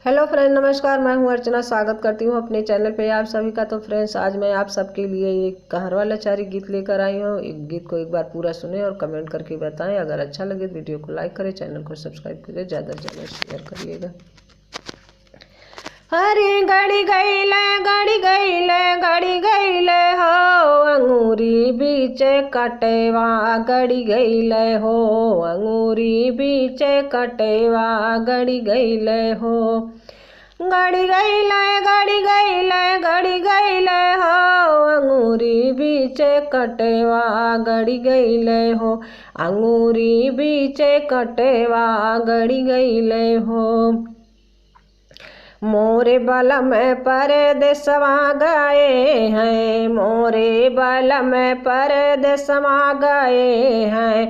Hello friend, नमस्कार। मैं हूं अर्चना। स्वागत करती हूं अपने चैनल पे आप सभी का। तो फ्रेंड्स, आज मैं आप सबके लिए एक कहरवा लाचारी गीत लेकर आई हूं। एक गीत को एक बार पूरा सुने और कमेंट करके बताएं। अगर अच्छा लगे तो वीडियो को लाइक करें, चैनल को सब्सक्राइब करें, ज़्यादा से ज़्यादा शेयर करिएगा। हरी गड़ी गईले गड़ी गईले गड़ी गईले हो, अंगूरी बीचे कटेवा गड़ी गईले हो, अंगूरी बीचे कटेवा गड़ी गईले हो। गड़ी गईले गड़ी गईले गड़ी गईले हो, अंगूरी बीचे कटेवा गड़ी गईले हो, अंगूरी बीचे कटेवा गड़ी गईले हो। मोरे बल में परदेसवा गए हैं, मोरे बल में परदेसवा गए हैं,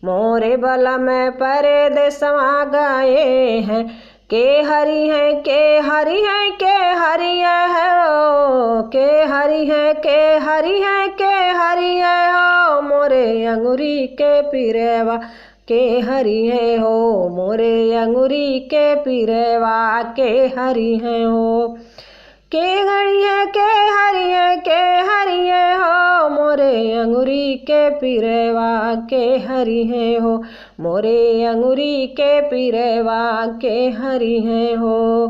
मोरे बल में परदेसवा गए हैं। के हरि हैं के हरि हैं के हरि है हो, के हरि हैं के हरि हैं के हरि है हो, मोरे अंगूरी के पिरेवा के हरि है हो, मोरे अंगूरी के पिरेवा के हरि है हो। के हरि है के हरि है के हरि है हो, मोरे अंगूरी के पिरेवा के हरि है हो, मोरे अंगूरी के पिरेवा के हरि है हो।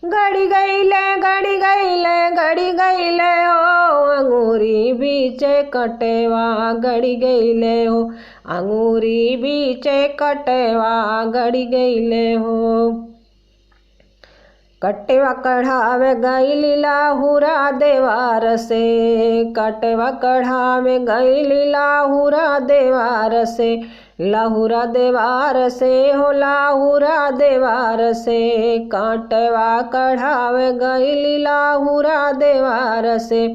गड़ी गईले गड़ी गईले गड़ी गईले हो, अंगूरी बीचे कटेवा गड़ी गईले हो, अंगूरी बीचे कटेवा गड़ी गईले हो। कटेवा कढ़ावे गईली लाहुरा देवार से, कटेवा कढ़ावे गईली लाहुरा देवार से, लाहुरा देवार से हो लाहुरा देवार से। कटेवा कढ़ावे गईली लाहुरा देवार से,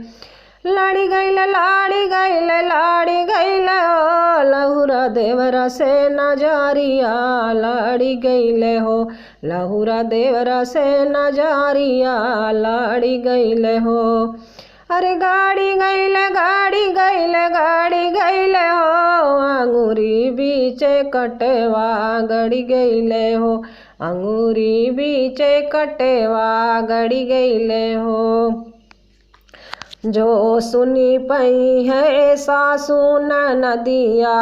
लाड़ी गईले लाड़ी गईले लाड़ी गईले हो, लहुरा देवरा से नजरिया लाड़ी गईले हो, लहुरा देवरा से नजरिया लाड़ी गईले हो। अरे गाड़ी गईले गाड़ी गईले गाड़ी गईले हो, अंगूरी बीचे कटेवा गड़ी गईले हो, अंगूरी बीचे कटेवा गड़ी गईले हो। जो सुनी पई है सासू नदिया,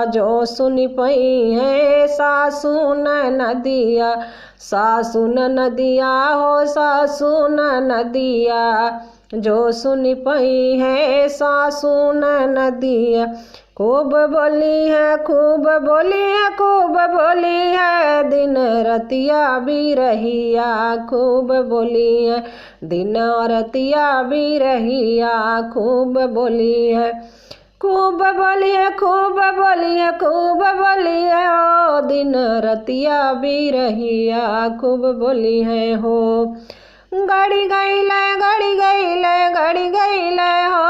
जो सुनी पई है सासू नदिया, सासू नदिया हो सासू नदिया, जो सुनी पई है सासू नदिया। खूब बोली है खूब बोली है खूब बोली है, दिन रतिया भी रहिया खूब बोली है, दिन रतिया भी रहिया खूब बोली है। खूब बोली है खूब बोली है खूब बोली है हो, दिन रतिया भी रहिया खूब बोली है हो। गड़ी गईले गड़ी गईले गड़ी गईले हो,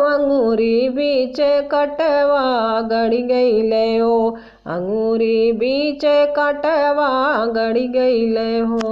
अंगूरी बीचे कटवा गड़ी गईले हो, अंगूरी बीचे कटवा गड़ी गईले हो।